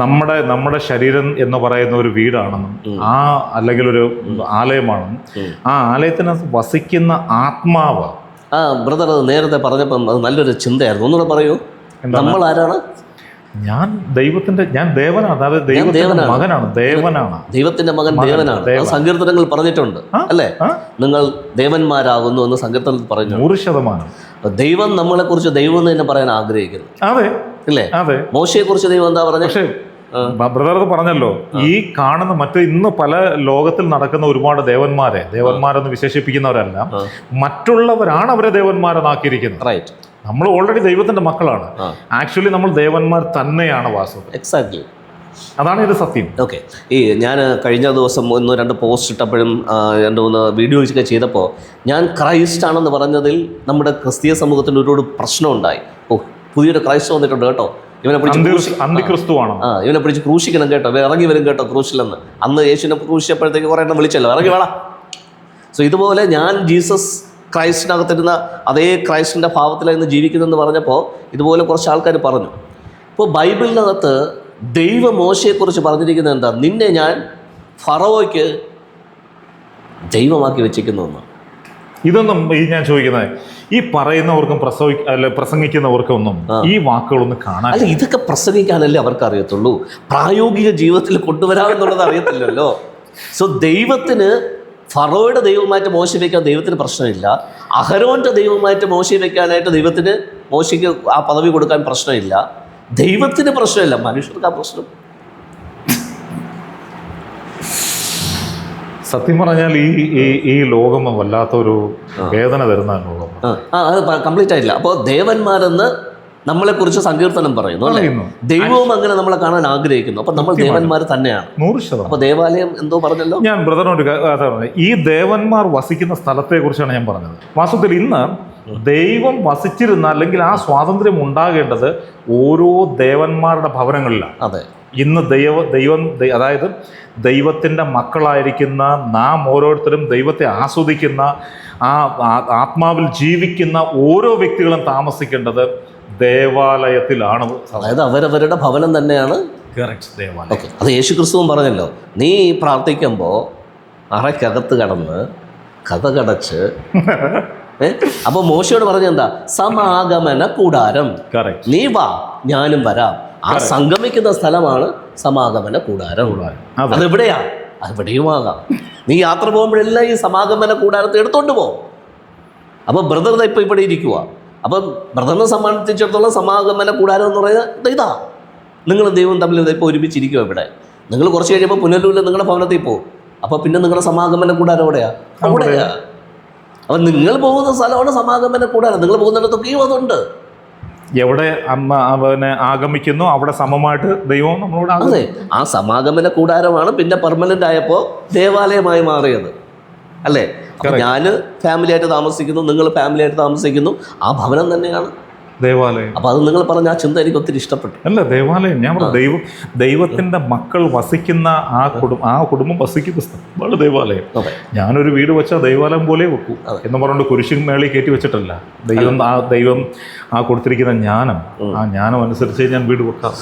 നമ്മുടെ നമ്മുടെ ശരീരം എന്ന് പറയുന്ന ഒരു വീടാണെന്നും അല്ലെങ്കിൽ ഒരു ആലയമാണെന്നും ആ ആലയത്തിനകത്ത് വസിക്കുന്ന ആത്മാവ്. ബ്രദർ അത് നേരത്തെ പറഞ്ഞപ്പം അത് നല്ലൊരു ചിന്തയായിരുന്നു. ഒന്നുകൂടെ പറയൂ. നമ്മൾ ആരാണ്? ഞാൻ ദേവനാണ്. അതായത് ദൈവത്തിന്റെ മകനാണ്. ദൈവത്തിന്റെ മകൻ ദേവനാണ്. സങ്കീർത്തനങ്ങൾ പറഞ്ഞിട്ടുണ്ട് അല്ലേ? നിങ്ങൾ ദേവന്മാരാകുന്നു എന്ന് സങ്കീർത്തനത്തിൽ പറഞ്ഞു. 100%. ദൈവം നമ്മളെ കുറിച്ച് ദൈവം എന്ന് തന്നെ പറയാൻ ആഗ്രഹിക്കുന്നു. അതെ അല്ലേ? അതെ. മോശയെ കുറിച്ച് ദൈവം എന്താ പറഞ്ഞത്? പക്ഷേ ബ്രദർ പറഞ്ഞല്ലോ, ഈ കാണുന്ന ഇന്ന് പല ലോകത്തിൽ നടക്കുന്ന ഒരുപാട് ദേവന്മാരെന്ന് വിശേഷിപ്പിക്കുന്നവരല്ല, മറ്റുള്ളവരാണ് അവരെ ദേവന്മാരെന്നാക്കിയിരിക്കുന്നത്. റൈറ്റ്. നമ്മൾ ഓൾറെഡി ദൈവത്തിന്റെ മക്കളാണ്. ആക്ച്വലി നമ്മൾ ദേവന്മാർ തന്നെയാണ് വാസ്തവം. എക്സാക്ട്ലി, അതാണ് ഇത് സത്യം. ഓക്കെ. ഞാൻ കഴിഞ്ഞ ദിവസം 1-2 പോസ്റ്റ് ഇട്ടപ്പോഴും 2-3 വീഡിയോസൊക്കെ ചെയ്തപ്പോൾ ഞാൻ ക്രൈസ്റ്റ് ആണെന്ന് പറഞ്ഞതിൽ നമ്മുടെ ക്രിസ്തീയ സമൂഹത്തിന് ഒരുപാട് പ്രശ്നമുണ്ടായി. പുതിയൊരു ക്രൈസ്റ്റ് വന്നിട്ടുണ്ട് കേട്ടോ, ഇവനെ പിടിച്ച് ക്രൂശിക്കണം കേട്ടോ, ഇറങ്ങി വരും കേട്ടോ ക്രൂശിലെന്ന്. അന്ന് യേശുവിനെ ക്രൂശിച്ചപ്പോഴത്തേക്ക് കുറേ എണ്ണം വിളിച്ചല്ലോ, ഇറങ്ങി വേണം. സോ ഇതുപോലെ ഞാൻ ജീസസ് ക്രൈസ്റ്റിനകത്തിരുന്ന അതേ ക്രൈസ്റ്റിൻ്റെ ഭാവത്തിലായിരുന്നു ജീവിക്കുന്നതെന്ന് പറഞ്ഞപ്പോൾ ഇതുപോലെ കുറച്ച് ആൾക്കാർ പറഞ്ഞു. ഇപ്പോൾ ബൈബിളിനകത്ത് ദൈവ മോശയെക്കുറിച്ച് പറഞ്ഞിരിക്കുന്നത് എന്താ? നിന്നെ ഞാൻ ഫറവോയ്ക്ക് ദൈവമാക്കി വെച്ചിരിക്കുന്നു എന്ന്. ഇതൊന്നും ഞാൻ ചോദിക്കുന്നത്, ഈ പറയുന്നവർക്കും പ്രസംഗിക്കുന്നവർക്കൊന്നും ഈ വാക്കുകളൊന്നും കാണാൻ, അല്ല ഇതൊക്കെ പ്രസംഗിക്കാനല്ലേ അവർക്ക് അറിയത്തുള്ളൂ, പ്രായോഗിക ജീവിതത്തിൽ കൊണ്ടുവരാമെന്നുള്ളത് അറിയത്തില്ലല്ലോ. സോ ദൈവത്തിന് ഫറോയുടെ ദൈവമായിട്ട് മോശം വയ്ക്കാൻ ദൈവത്തിന് പ്രശ്നമില്ല, അഹരോൻ്റെ ദൈവമായിട്ട് മോശം വയ്ക്കാനായിട്ട് ദൈവത്തിന് മോശയ്ക്ക് ആ പദവി കൊടുക്കാൻ പ്രശ്നമില്ല. ദൈവത്തിന് പ്രശ്നമില്ല, മനുഷ്യർക്ക് ആ പ്രശ്നം. സത്യം പറഞ്ഞാൽ ഈ ലോകം വല്ലാത്തൊരു വേദന തരുന്ന ലോകം. അത് കംപ്ലീറ്റ് ആയില്ല. അപ്പോൾ ദേവന്മാരെന്ന് നമ്മളെക്കുറിച്ച് സങ്കീർത്തനം പറയുന്നു അല്ലേ? ദൈവവും അങ്ങനെ നമ്മളെ കാണാൻ ആഗ്രഹിക്കുന്നു. അപ്പം നമ്മൾ ദേവന്മാർ തന്നെയാണ്. 100%. അപ്പോൾ ദേവാലയം എന്തോ പറഞ്ഞല്ലോ. ഞാൻ ബ്രദറിനോട് ഈ ദേവന്മാർ വസിക്കുന്ന സ്ഥലത്തെ കുറിച്ചാണ് ഞാൻ പറഞ്ഞത്. വാസ്തവത്തിൽ ഇന്ന് ദൈവം വസിച്ചിരുന്ന അല്ലെങ്കിൽ ആ സ്വാതന്ത്ര്യം ഉണ്ടാകേണ്ടത് ഓരോ ദേവന്മാരുടെ ഭവനങ്ങളിലാണ്. അതെ. ഇന്ന് അതായത് ദൈവത്തിൻ്റെ മക്കളായിരിക്കുന്ന നാം ഓരോരുത്തരും ദൈവത്തെ ആസ്വദിക്കുന്ന ആ ആത്മാവിൽ ജീവിക്കുന്ന ഓരോ വ്യക്തികളും താമസിക്കേണ്ടത് ദേവാലയത്തിലാണ്. അതായത് അവരവരുടെ ഭവനം തന്നെയാണ് ദേവാലയം. ഓക്കെ. അത് യേശു ക്രിസ്തുവും പറഞ്ഞല്ലോ, നീ പ്രാർത്ഥിക്കുമ്പോൾ അറയ്ക്കകത്ത് കടന്ന് കഥ കടച്ച് അപ്പോൾ മോശയോട് പറഞ്ഞെന്താ? സമാഗമന കൂടാരം. നീ വാ, ഞാനും വരാം. ആ സംഗമിക്കുന്ന സ്ഥലമാണ് സമാഗമന കൂടാരം. അതെവിടെയാ? അതെവിടെയും ആകാം. നീ യാത്ര പോകുമ്പോഴെല്ലാം ഈ സമാഗമന കൂടാരത്തെ എടുത്തോണ്ട് പോകും. അപ്പോൾ ബ്രദർ ഇപ്പോൾ ഇവിടെ ഇരിക്കുക. അപ്പം ബ്രദറിനെ സംബന്ധിച്ചിടത്തോളം സമാഗമന കൂടാരം എന്ന് പറയുന്നത് ഇതാ, നിങ്ങൾ ദൈവം തമ്മിൽ ഇപ്പോൾ ഒരുമിച്ചിരിക്കുക. ഇവിടെ നിങ്ങൾ കുറച്ച് കഴിയുമ്പോൾ പുനലൂരിൽ നിങ്ങളുടെ ഭവനത്തിൽ പോകും. അപ്പോൾ പിന്നെ നിങ്ങളുടെ സമാഗമന കൂടാരം അവിടെയാ. അപ്പം നിങ്ങൾ പോകുന്ന സ്ഥലമാണ് സമാഗമന കൂടാരം. നിങ്ങൾ പോകുന്നിടത്തൊക്കെയും അതുണ്ട്. എവിടെ അവനെ ആഗമിക്കുന്നു അവിടെ സമമായിട്ട് ദൈവം നമ്മളോട്. അതെ, ആ സമാഗമന കൂടാരമാണ് പിന്നെ പെർമനൻ്റ് ആയപ്പോൾ ദേവാലയമായി മാറിയത് അല്ലേ? അപ്പം ഞാൻ ഫാമിലിയായിട്ട് താമസിക്കുന്നു, നിങ്ങൾ ഫാമിലിയായിട്ട് താമസിക്കുന്നു, ആ ഭവനം തന്നെയാണ് ദേവാലയം. അപ്പം അത് നിങ്ങൾ പറഞ്ഞ ആ ചിന്ത എനിക്ക് ഒത്തിരി ഇഷ്ടപ്പെട്ടു. അല്ല, ദേവാലയം ഞാൻ ദൈവത്തിൻ്റെ മക്കൾ വസിക്കുന്ന ആ കുടുംബം വസിക്കുന്ന സ്ഥലമാണ് ദേവാലയം. ഞാനൊരു വീട് വെച്ചാൽ ദൈവാലയം പോലെ വെക്കൂ എന്ന് പറഞ്ഞുകൊണ്ട് കുരിശിൻ മേളിൽ കയറ്റി വെച്ചിട്ടല്ല. ദൈവം ആ കൊടുത്തിരിക്കുന്ന ജ്ഞാനം, ആ ജ്ഞാനം അനുസരിച്ച് ഞാൻ വീട് വെക്കാം.